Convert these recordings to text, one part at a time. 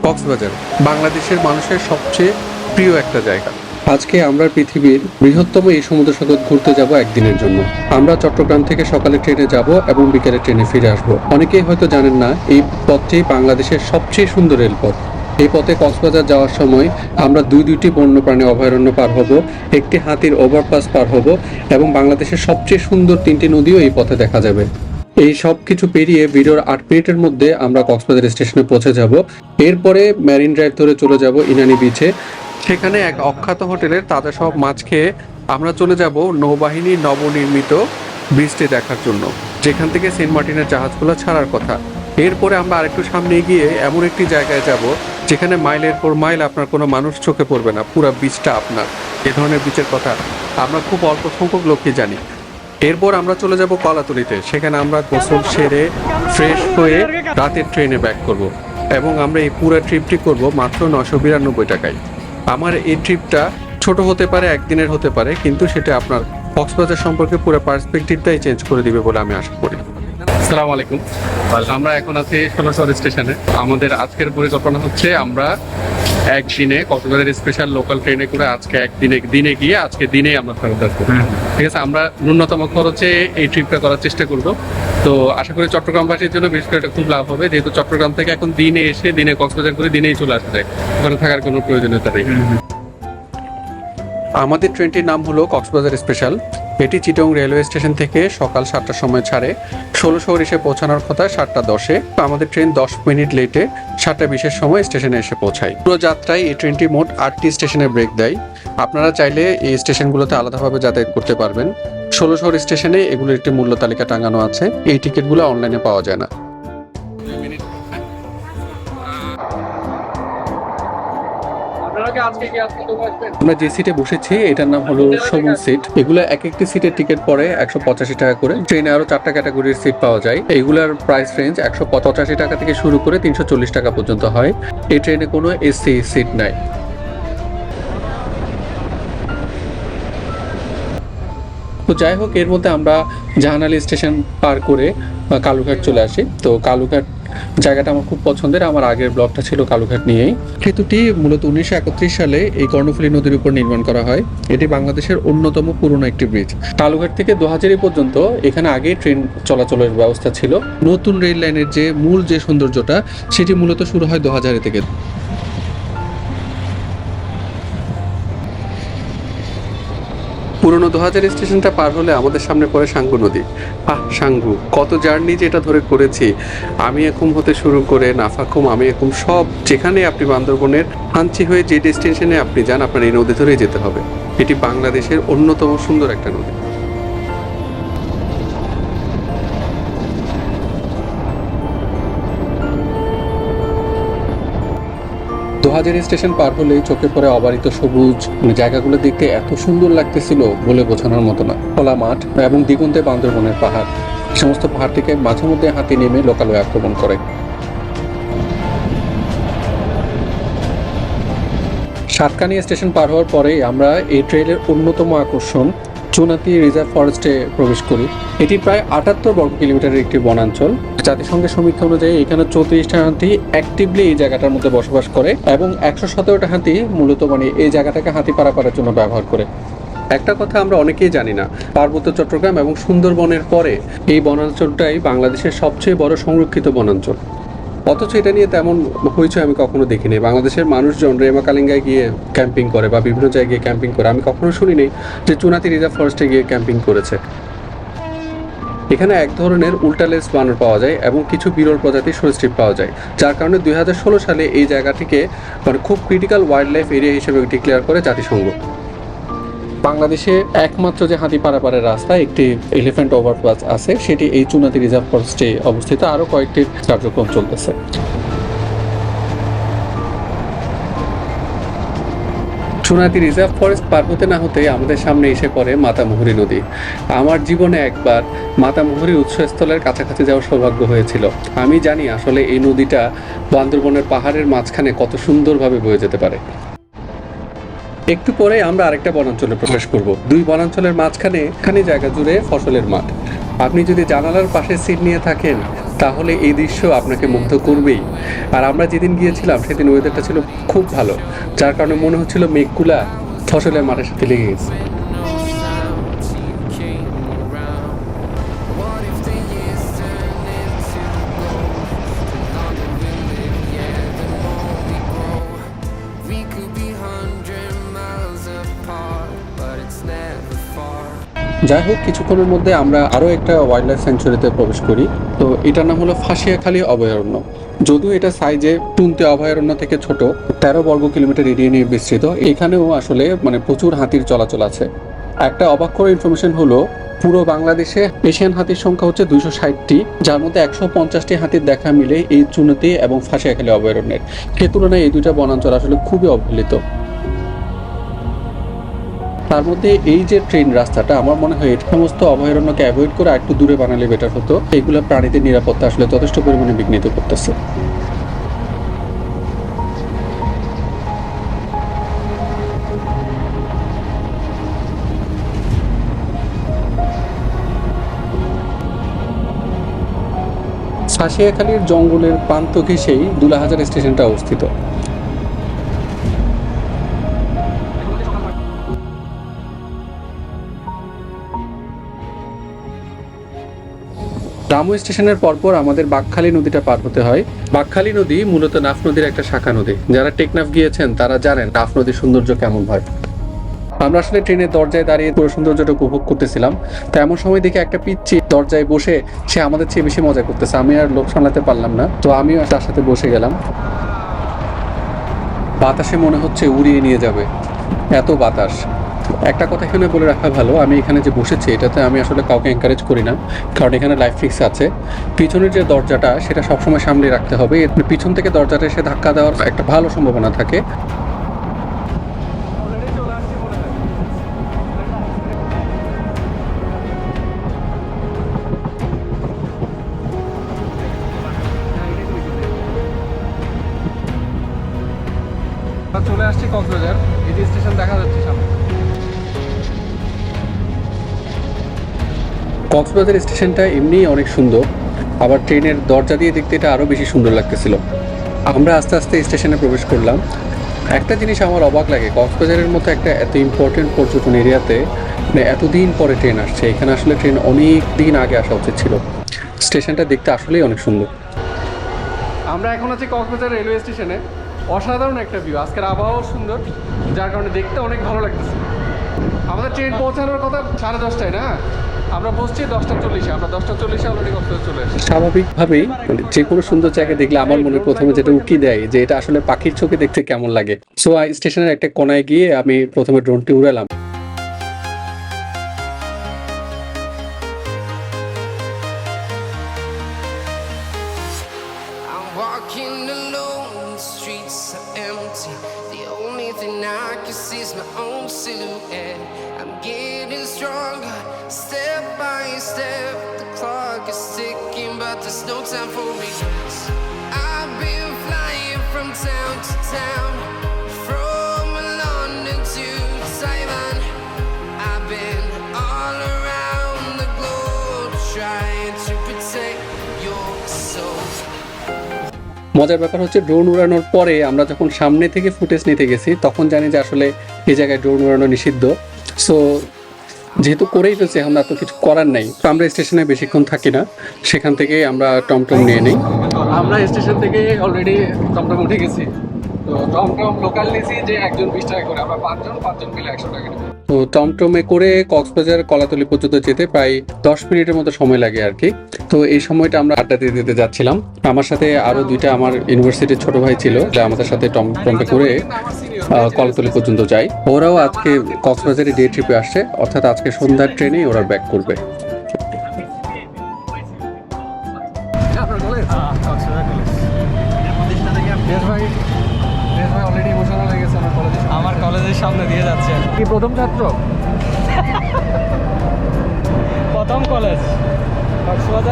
কক্সবাজার বাংলাদেশের মানুষের সবচেয়ে প্রিয় একটা জায়গা। আজকে আমরা পৃথিবীর বৃহত্তম এই সমুদ্র সৈকত ঘুরতে যাব একদিনের জন্য। আমরা চট্টগ্রাম থেকে সকালে ট্রেনে যাব এবং বিকেলে ট্রেনে ফিরে আসব। অনেকেই হয়তো জানেন না এই পথটি বাংলাদেশের সবচেয়ে সুন্দর রেলপথ। এই পথে কক্সবাজার যাওয়ার সময় আমরা দুইটি বন্যপ্রাণী অভয়ারণ্য পার হব, একটি হাতির ওভারপাস পার হব এবং বাংলাদেশের সবচেয়ে সুন্দর 3টি নদীও এই পথে দেখা যাবে। এই সব কিছু পেরিয়ে ভিডিওর 8 মিনিটের মধ্যে আমরা কক্সবাজার স্টেশনে পৌঁছে যাব। এরপরে মেরিন ড্রাইভ ধরে চলে যাব ইনানি বিচে। সেখানে এক অখ্যাত হোটেলের তাজা সব মাছ খেয়ে আমরা চলে যাব নৌবাহিনীর নবনির্মিত ব্রিজটি দেখার জন্য, যেখান থেকে সেন্ট মার্টিনের জাহাজগুলো ছাড়ার কথা। এরপরে আমরা আরেকটু সামনে গিয়ে এমন একটি জায়গায় যাব যেখানে মাইলের পর মাইল আপনার কোনো মানুষ চোখে পড়বে না, পুরো বিচটা আপনার। এ ধরনের বিচের কথা আমরা খুব অল্প সংখ্যক লোকই জানি। এরপর আমরা চলে যাব কলাতলিতে। সেখানে আমরা গোসল সেরে ফ্রেশ হয়ে রাতের ট্রেনে ব্যাক করব এবং আমরা এই পুরো ট্রিপটি করব মাত্র 992 টাকায়। আমার এই ট্রিপটা ছোট হতে পারে, একদিনের হতে পারে, কিন্তু সেটা আপনার কক্সবাজার সম্পর্কে পুরো পার্সপেক্টিভটাই চেঞ্জ করে দিবে বলে আমি আশা করি। আসসালামু আলাইকুম। আমরা এখন আছি 16 স্টেশনে। আমাদের আজকের পরিকল্পনা হচ্ছে আমরা একদিনে কক্সবাজার স্পেশাল লোকাল ট্রেনে করে আজকে দিনে গিয়ে আজকে দিনেই আমরা ফেরত আসবো। ঠিক আছে, আমরা ন্যূনতম খরচে এই ট্রিপটা করার চেষ্টা করব। তো আশা করি চট্টগ্রামবাসীর জন্য বিশেষ করে এটা খুব লাভ হবে, যেহেতু চট্টগ্রাম থেকে এখন দিনে এসে দিনে কক্সবাজার করে দিনেই চলে আসা যায়, ওখানে থাকার কোনো প্রয়োজনীয়তা নেই। আমাদের ট্রেনটির নাম হলো কক্সবাজার স্পেশাল। এটি চিটং রেলওয়ে স্টেশন থেকে সকাল 7টার সময় ছাড়ে। 16 এসে পৌঁছানোর কথা 7টা 10-এ। আমাদের ট্রেন 10 মিনিট লেটে 7টা 20-এর সময় স্টেশনে এসে পৌঁছায়। পুরো যাত্রায় এই ট্রেনটি মোট 8টি স্টেশনে ব্রেক দেয়। আপনারা চাইলে এই স্টেশনগুলোতে আলাদাভাবে যাতায়াত করতে পারবেন। 16 স্টেশনে এগুলোর একটি মূল্য তালিকা টাঙানো আছে। এই টিকিটগুলো অনলাইনে পাওয়া যায় না। আমরা যে সিটে বসেছি এটার নাম হলো সবুজ সিট। এগুলো এক একটি সিটের টিকিট পড়ে 185 টাকা করে। ট্রেনে আরো 4টা ক্যাটাগরির সিট পাওয়া যায়। এইগুলার প্রাইস রেঞ্জ 185 টাকা থেকে শুরু করে 340 টাকা পর্যন্ত হয়। এই ট্রেনে কোনো এসি সিট নাই। তো যাই হোক, এর মধ্যে আমরা জাহানালী স্টেশন পার করে কালুঘাট চলে আসি। তো কালুঘাট জায়গাটা আমার খুব পছন্দের। আমার আগের ব্লগটা ছিল কালুঘাট নিয়েই। সেতুটি মূলত 1931 সালে এই কর্ণফুলী নদীর উপর নির্মাণ করা হয়। এটি বাংলাদেশের অন্যতম পুরনো একটি ব্রিজ। কালুঘাট থেকে দোহাজারী পর্যন্ত এখানে আগে ট্রেন চলাচলের ব্যবস্থা ছিল। নতুন রেল লাইনের যে মূল যে সৌন্দর্যটা সেটি মূলত শুরু হয় দোহাজারী থেকে। পুরনো দোহাজারী স্টেশনটা পার হলে আমাদের সামনে পড়ে সাঙ্গু নদী। সাঙ্গু কত জার্নি যেটা ধরে করেছি, আমি এখন হতে শুরু করে নাফাকুম, আমি এখন সব, যেখানে আপনি বান্দরবনের হাঞ্চি হয়ে যে ডেস্টিনেশনে আপনি যান, আপনার এই নদী ধরেই যেতে হবে। এটি বাংলাদেশের অন্যতম সুন্দর একটা নদী। দোহাজারী স্টেশন পার হলেই চোখে পড়ে অবারিত সবুজ। জায়গাগুলো দেখতে এত সুন্দর লাগতেছিল বলে বোঝানোর মতো না। খোলা মাঠ এবং দিগন্তে বান্দরবনের পাহাড়। সমস্ত পাহাড় থেকে মাঝে মধ্যে হাতি নেমে লোকালয়ে আক্রমণ করে। সাতকানিয়া স্টেশন পার হওয়ার পরেই আমরা এই ট্রেনের অন্যতম আকর্ষণ চুনাতি রিজার্ভ ফরেস্টে প্রবেশ করি। এটি প্রায় 78 বর্গ কিলোমিটারের একটি বনাঞ্চল। জাতিসংঘের সমীক্ষা অনুযায়ী এখানে 34টা হাতি অ্যাক্টিভলি এই জায়গাটার মধ্যে বসবাস করে এবং 117টা হাতি মূলত এই জায়গাটাকে হাতি পারাপারের জন্য ব্যবহার করে। একটা কথা আমরা অনেকেই জানি না, পার্বত্য চট্টগ্রাম এবং সুন্দরবনের পরে এই বনাঞ্চলটাই বাংলাদেশের সবচেয়ে বড় সংরক্ষিত বনাঞ্চল। অথচ এটা নিয়ে তেমন হইচই আমি কখনো দেখিনি। বাংলাদেশের মানুষজন রেমা কালিঙ্গায় গিয়ে ক্যাম্পিং করে বা বিভিন্ন জায়গায় গিয়ে ক্যাম্পিং করে। আমি কখনো শুনিনি যে চুনাতি রিজার্ভ ফরেস্টে গিয়ে ক্যাম্পিং করেছে। এখানে এক ধরনের উল্টালেস বানর পাওয়া যায় এবং কিছু বিরল প্রজাতির সরীসৃপ পাওয়া যায়, যার কারণে 2016 সালে এই জায়গাটিকে খুব ক্রিটিক্যাল ওয়াইল্ড লাইফ এরিয়া হিসেবে ডিক্লেয়ার করে জাতিসংঘ। বাংলাদেশে একমাত্র যে হাতি পারাপারের রাস্তা, একটি এলিফ্যান্ট ওভারপাস আছে, সেটি এই চুনাতি রিজার্ভ ফরেস্টে অবস্থিত। আরো কয়েকটি কার্যক্রম চলতেছে। চুনাতি রিজার্ভ ফরেস্ট পার হতে না হতে আমাদের সামনে এসে পড়ে মাতামুহুরী নদী। আমার জীবনে একবার মাতামুহুরী উৎসস্থলের কাছাকাছি যাওয়ার সৌভাগ্য হয়েছিল। আমি জানি আসলে এই নদীটা বান্দরবনের পাহাড়ের মাঝখানে কত সুন্দরভাবে বয়ে যেতে পারে। একটু পরে আমরা আরেকটা বনাঞ্চলে প্রবেশ করব। দুই বনাঞ্চলের মাঝখানে জায়গা জুড়ে ফসলের মাঠ। আপনি যদি জানালার পাশে সিট নিয়ে থাকেন তাহলে এই দৃশ্য আপনাকে মুগ্ধ করবেই। আর আমরা যেদিন গিয়েছিলাম সেদিন ওয়েদারটা ছিল খুব ভালো, যার কারণে মনে হচ্ছিল মেঘগুলা ফসলের মাঠের সাথে লেগে গেছে। যাই হোক, কিছুক্ষণের মধ্যে আমরা আরও একটা ওয়াইল্ড লাইফ স্যাংচুরিতে প্রবেশ করি। তো এটার নাম হলো ফাঁসিয়াখালী অভয়ারণ্য। যদিও এটা সাইজে টুনতে অভয়ারণ্য থেকে ছোট, 13 বর্গ কিলোমিটার এরিয়া নিয়ে বিস্তৃত। এখানেও আসলে প্রচুর হাতির চলাচল আছে। একটা অবাক করা ইনফরমেশন হলো, পুরো বাংলাদেশে এশিয়ান হাতির সংখ্যা হচ্ছে 260টি, যার মধ্যে 150টি হাতির দেখা মিলে এই চুনতি এবং ফাঁসিয়াখালী অভয়ারণ্যের। সে তুলনায় এই দুইটা বনাঞ্চল আসলে খুবই অবহেলিত। তার মধ্যে এই যে ট্রেন রাস্তাটা, আমার মনে হয় এই সমস্ত অভয়ারণ্যকে অ্যাভয়েড করে একটু দূরে বানালে বেটার হতো। এইগুলো প্রাণীদের নিরাপত্তা আসলে যথেষ্ট পরিমাণে বিঘ্নিত করতেছে। ফাঁসিয়াখালীর জঙ্গলের প্রান্ত ঘেঁষেই দুলাহাজার স্টেশনটা অবস্থিত। রামু স্টেশনের পরপর আমাদের বাঁকখালী নদীটা পার হতে হয়। বাঁকখালী নদী মূলত নাফ নদীর একটা শাখা নদী। যারা টেকনাফ গিয়েছেন তারা জানেন নাফ নদীর সৌন্দর্য কেমন হয়। আমরা আসলে ট্রেনের দরজায় দাঁড়িয়ে পুরো সৌন্দর্যটা উপভোগ করতেছিলাম। তো এমন সময় দেখে একটা পিচ্চি দরজায় বসে সে আমাদের চেয়ে বেশি মজা করতেছে। আমি আর লোভ সামলাতে পারলাম না, তো আমিও তার সাথে বসে গেলাম। বাতাসে মনে হচ্ছে উড়িয়ে নিয়ে যাবে, এত বাতাস। একটা কথা এখানে বলে রাখা ভালো, আমি এখানে যে বসেছি এটাতে আমি আসলে কাউকে এনকারেজ করি না, কারণ এখানে লাইফ রিস্ক আছে। পিছনের যে দরজাটা সেটা সবসময় সামলে রাখতে হবে। পিছন থেকে দরজাটা এসে ধাক্কা দেওয়ার একটা ভালো সম্ভাবনা থাকে। চলে আসছি কক্সবাজার, এই যে স্টেশন দেখা যাচ্ছে সামনে। কক্সবাজার স্টেশনটা এমনিই অনেক সুন্দর, আবার ট্রেনের দরজা দিয়ে দেখতে এটা আরও বেশি সুন্দর লাগতেছিল। আমরা আস্তে আস্তে স্টেশনে প্রবেশ করলাম। একটা জিনিস আমার অবাক লাগে, কক্সবাজারের মতো একটা এত ইম্পর্টেন্ট পর্যটন এরিয়াতে এতদিন পরে ট্রেন আসছে। এখানে আসলে ট্রেন অনেক দিন আগে আসা উচিত ছিল। স্টেশনটা দেখতে আসলেই অনেক সুন্দর। আমরা এখন আছি কক্সবাজার রেলওয়ে স্টেশনে। অসাধারণ একটা ভিউ, আজকের আবহাওয়াও সুন্দর, যার কারণে দেখতে অনেক ভালো লাগতেছে। আমাদের ট্রেন পৌঁছানোর কথা 10:30টায়, না? আমরা বসছি 10:40-এ। আমরা 10:40-এ অলরেডি কক্সবাজার চলে আসছি। স্বাভাবিকভাবেই যে কোনো সুন্দর জায়গা দেখলে আমার মনে প্রথমে যেটা উকি দেয় যে এটা আসলে পাখির চোখে দেখতে কেমন লাগে। সো স্টেশনের একটা কোনায় গিয়ে আমি প্রথমে ড্রোনটি উড়ালাম। Walking alone, the streets are empty. The only thing I can see is my own silhouette. I'm getting stronger, step by step. The clock is ticking, but there's no time for regrets. I've been flying from town to town, from London to Taiwan. I've been all around the globe trying to protect your soul. মজার ব্যাপার হচ্ছে, drone উড়ানোর পরে আমরা যখন সামনে থেকে footage নিতে গেছি তখন জানি যে আসলে এই জায়গায় ড্রোন উড়ানো নিষিদ্ধ। সো যেহেতু করেই ফেলছি, এখন আর তো কিছু করার নাই। তো আমরা স্টেশনে বেশিক্ষণ থাকি না, সেখান থেকে আমরা টমটম নিয়ে নিই। আমরা স্টেশন থেকে অলরেডি টমটম উঠে গেছি। তো টমটম লোকাল নিয়েছি যে একজন 20 টাকা করে, আমরা পাঁচজন মিলে 100 টাকা নেব। তো টমটমে করে কক্সবাজার কলাতলি পর্যন্ত যেতে প্রায় 10 মিনিটের মতো সময় লাগে আর কি। তো এই সময়টা আমরা আড্ডা দিতে যাচ্ছিলাম। আমার সাথে আরো দুইটা আমার ইউনিভার্সিটির ছোট ভাই ছিল, যা আমাদের সাথে টমটমে করে কলাতলি পর্যন্ত যাই। ওরাও আজকে কক্সবাজারে ডে ট্রিপে আসছে, অর্থাৎ আজকে সন্ধ্যার ট্রেনে ওরা ব্যাক করবে। আমার কলেজের সামনে দিয়ে যাচ্ছে। কি প্রথম ছাত্র? প্রথম কলেজ।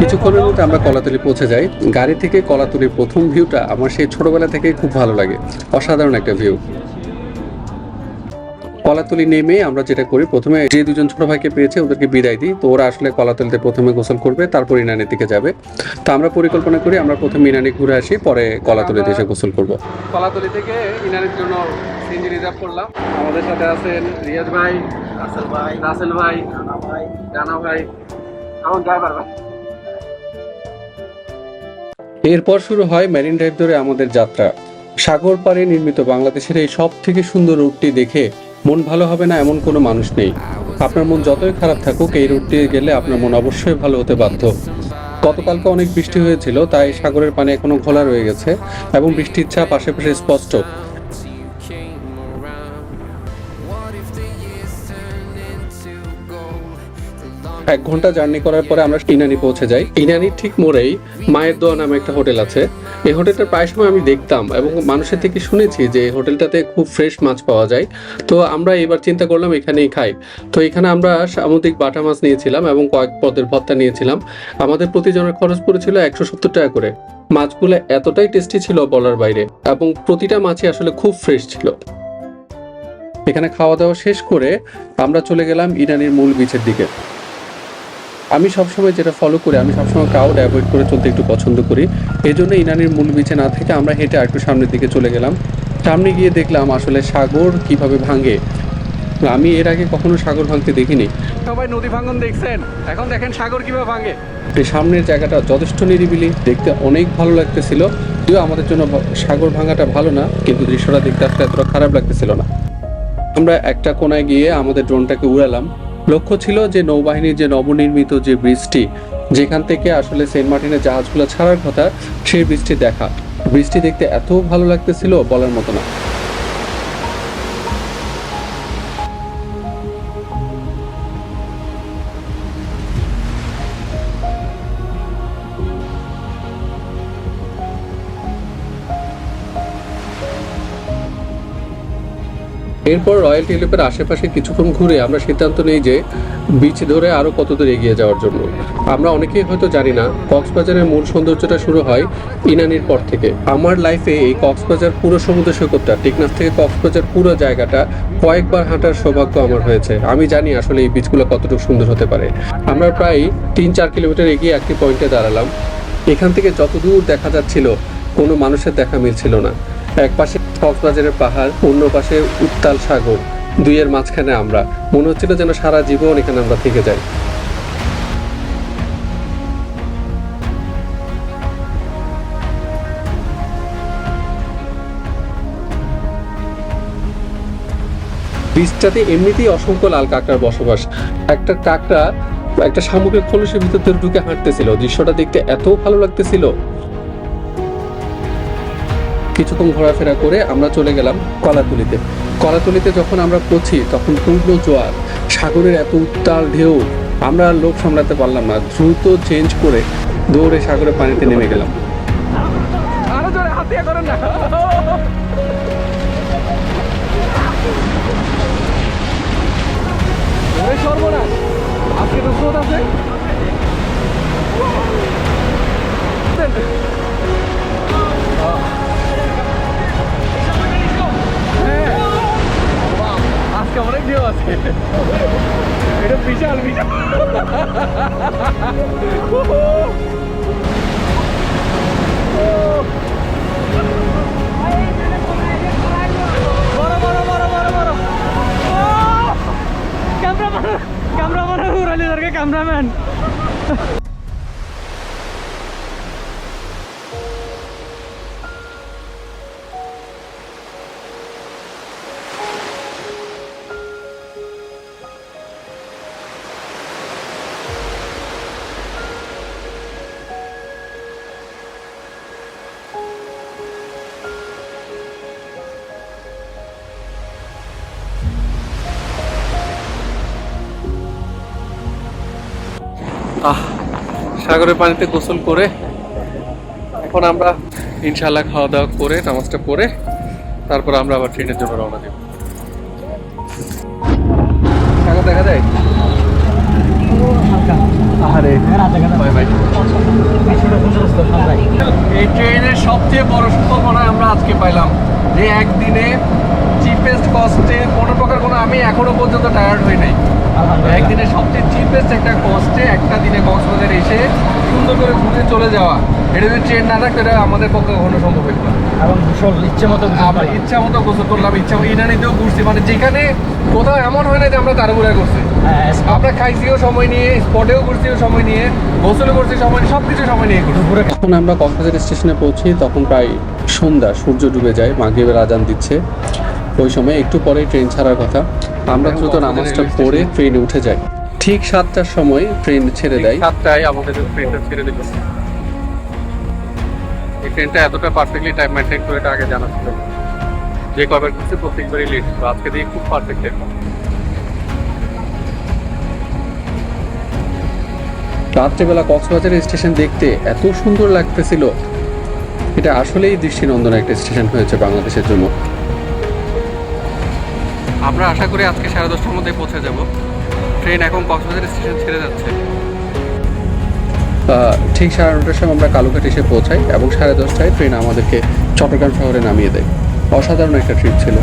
কিছুক্ষণের মধ্যে আমরা কলাতলি পৌঁছে যাই। গাড়ি থেকে কলাতলির প্রথম ভিউটা আমার সেই ছোটবেলা থেকেই খুব ভালো লাগে। অসাধারণ একটা ভিউ। কলাতলি নেমে আমরা যেটা করি, প্রথমে যে দুজন ছোট ভাইকে পেয়েছে ওদেরকে বিদায় দিই। তো ওরা আসলে কলাতলিতে প্রথমে গোসল করবে, তারপর ইনানির দিকে যাবে। তো আমরা পরিকল্পনা করি আমরা প্রথমে ইনানি ঘুরে আসি, পরে কলাতলিতে এসে গোসল করব। কলাতলি থেকে ইনানির জন্য সিএনজি রিজার্ভ করলাম। আমাদের সাথে আছেন রিয়াজ ভাই, রাসেল ভাই, রানা ভাই, আমার ড্রাইভার ভাই। এরপর শুরু হয় মেরিন ড্রাইভ ধরে আমাদের যাত্রা। সাগর পাড়ে নির্মিত বাংলাদেশের এই সব থেকে সুন্দর রুটটি দেখে মন ভালো হবে না এমন কোনো মানুষ নেই। আপনার মন যতই খারাপ থাকুক, এই রুট দিয়ে গেলে আপনার মন অবশ্যই ভালো হতে বাধ্য। গতকালকে অনেক বৃষ্টি হয়েছিল, তাই সাগরের পানি এখনো ঘোলা রয়ে গেছে এবং বৃষ্টির ছাপ আশেপাশে স্পষ্ট। এক ঘন্টা জার্নি করার পরে আমরা ইনানি পৌঁছে যাই। ইনানির ঠিক মোড়েই মায়ের দোয়া নামে একটা হোটেল আছে। এই হোটেলটা প্রায় সময় আমি দেখতাম এবং মানুষের থেকে শুনেছি যে হোটেলটাতে খুব ফ্রেশ মাছ পাওয়া যায়। তো আমরা এবার চিন্তা করলাম এখানেই খাই। তো এখানে আমরা সামুদ্রিক বাটা মাছ নিয়েছিলাম এবং কয়েক পদের ভর্তা নিয়েছিলাম। আমাদের প্রতিজনের খরচ পড়েছিল 170 টাকা করে। মাছগুলো এতটাই টেস্টি ছিল বলার বাইরে এবং প্রতিটা মাছই আসলে খুব ফ্রেশ ছিল। এখানে খাওয়া দাওয়া শেষ করে আমরা চলে গেলাম ইনানির মূল বিচের দিকে। আমি সবসময় যেটা ফলো করি, আমি সবসময় ক্রাউড অ্যাভয়েড করে চলতে একটু পছন্দ করি। এই জন্য ইনানির মূল বিচে না থেকে আমরা হেঁটে একটু সামনের দিকে চলে গেলাম। সামনে গিয়ে দেখলাম আসলে সাগর কিভাবে ভাঙে। আমি এর আগে কখনো সাগর ভাঙতে দেখিনি। সবাই নদী ভাঙন দেখছেন, এখন দেখেন সাগর কিভাবে ভাঙে। এই সামনের জায়গাটা যথেষ্ট নিরিবিলি, দেখতে অনেক ভালো লাগতেছিল। যদিও আমাদের জন্য সাগর ভাঙাটা ভালো না, কিন্তু দৃশ্যটা দেখতে আসলে এতটা খারাপ লাগতেছিল না। আমরা একটা কোনায় গিয়ে আমাদের ড্রোনটাকে উড়ালাম। লক্ষ্য ছিল যে নৌবাহিনীর যে নবনির্মিত যে ব্রিজটি, যেখান থেকে আসলে সেন্ট মার্টিনের জাহাজগুলো ছাড়ার কথা, সেই ব্রিজটি দেখা। ব্রিজটি দেখতে এত ভালো লাগতেছিল বলার মতো না। এরপর রয়্যাল টিউলিপের আশেপাশে কিছুক্ষণ ঘুরে আমরা সিদ্ধান্ত নেই যে বিচ ধরে আরো কত দূর এগিয়ে যাওয়ার জন্য। আমরা অনেকেই হয়তো জানি না, কক্সবাজারের মূল সৌন্দর্যটা শুরু হয় ইনানির পর থেকে। আমার লাইফে এই কক্সবাজার পুরো সমুদ্র সৈকতটা, টেকনাফ থেকে কক্সবাজার পুরো জায়গাটা কয়েকবার হাঁটার সৌভাগ্য আমার হয়েছে। আমি জানি আসলে এই বিচগুলো কতটুকু সুন্দর হতে পারে। আমরা প্রায় 3-4 কিলোমিটার এগিয়ে একটি পয়েন্টে দাঁড়ালাম। এখান থেকে যত দূর দেখা যাচ্ছিল কোনো মানুষের দেখা মিলছিল না। এক পাশে কক্সবাজারের পাহাড়, অন্য পাশে উত্তাল সাগর, দুইয়ের মাঝখানে আমরা। মনে হচ্ছিল যেন সারা জীবন এখানে আমরা থেকে যাই। বীজটাতে এমনিতেই অসংখ্য লাল কাঁকড়ার বসবাস। একটা কাঁকড়া একটা শামুকের খোলসের ভিতর দিয়ে ঢুকে হাঁটতেছিল। দৃশ্যটা দেখতে এত ভালো লাগতেছিল। কিছুক্ষণ ঘোরাফেরা করে আমরা চলে গেলাম কলাতলিতে। কলাতলিতে যখন আমরা পৌঁছি তখন পূর্ণ জোয়ার, সাগরের এত উত্তাল ঢেউ, আমরা আর লোভ সামলাতে পারলাম না। দ্রুত চেঞ্জ করে দৌড়ে সাগরের পানিতে নেমে গেলাম। আরো জোরে হাত দিয়ে করেন না। সর্বনাশ, আজকে তো স্রোত আছে। আজকে অনেক ঢেউ আছে, এটা বিশাল বিশাল। ক্যামেরাম্যান উড়ালি দরকার, ক্যামেরাম্যান। সাগরের পানিতে গোসল করে এখন আমরা ইনশাআল্লাহ খাওয়া দাওয়া করে নামাজটা পড়ে তারপর আমরা আবার ট্রেনের জন্য রওনা দেব। সাগর দেখা যায়। এই ট্রেনের সবচেয়ে বড় সুখবর আমরা আজকে পাইলাম যে একদিনে চিপেস্ট কস্টে কোনো প্রকার কোনো, আমি এখনো পর্যন্ত টায়ার্ড হই নাই। একদিনে সবচেয়ে চিপেস্ট একটা কস্টে একটা দিনে কক্সবাজার এসে সুন্দর করে ঘুরে চলে যাওয়া, এটা যদি ট্রেন না থাকতো এটা আমাদের পক্ষে কখনো সম্ভব হইতো না। এবং গোসল ইচ্ছে মতো আমরা ইচ্ছা মতো গোসল করলাম, ইচ্ছা মতো ইনানিতেও ঘুরছি, মানে যেখানে কোথাও এমন হয় না যে আমরা তাড়াহুড়া করছি। আমরা খাইছিও সময় নিয়ে, স্পটেও ঘুরছিও সময় নিয়ে, গোসলও করছি সময় নিয়ে, সব কিছু সময় নিয়ে ঘুরছি। এখন আমরা কক্সবাজার স্টেশনে পৌঁছি, তখন প্রায় সন্ধ্যা, সূর্য ডুবে যায়, মাগরিবের আজান দিচ্ছে। ওই সময় একটু পরেই ট্রেন ছাড়ার কথা। আমরা দ্রুত নামাজটা পড়ে ট্রেনে উঠে যাই। ঠিক 7টার সময় ট্রেন ছেড়ে দেয়। 7টায় আমাদের ট্রেনটা ছেড়ে দিল। এই ট্রেনটা এতটা পারফেক্টলি টাইম মেনটেন করে এটা আগে জানা ছিল, যে কবার করছে প্রত্যেকবারই লেট ছিল, আজকে দিয়ে খুব পারফেক্ট টাইম। রাত্রেবেলা কক্সবাজার স্টেশন দেখতে এত সুন্দর লাগতেছিল, এটা আসলেই দৃষ্টিনন্দন একটা স্টেশন হয়েছে বাংলাদেশের জন্য। আমরা আশা করি আজকে 10:30টার মধ্যে পৌঁছে যাব। ট্রেন এখন কক্সবাজার স্টেশন ছেড়ে যাচ্ছে। ঠিক 9:30টার সময় আমরা কালুঘাট এসে পৌঁছাই এবং 10:30টায় ট্রেন আমাদেরকে চট্টগ্রাম শহরে নামিয়ে দেয়। অসাধারণ একটা ট্রিপ ছিল।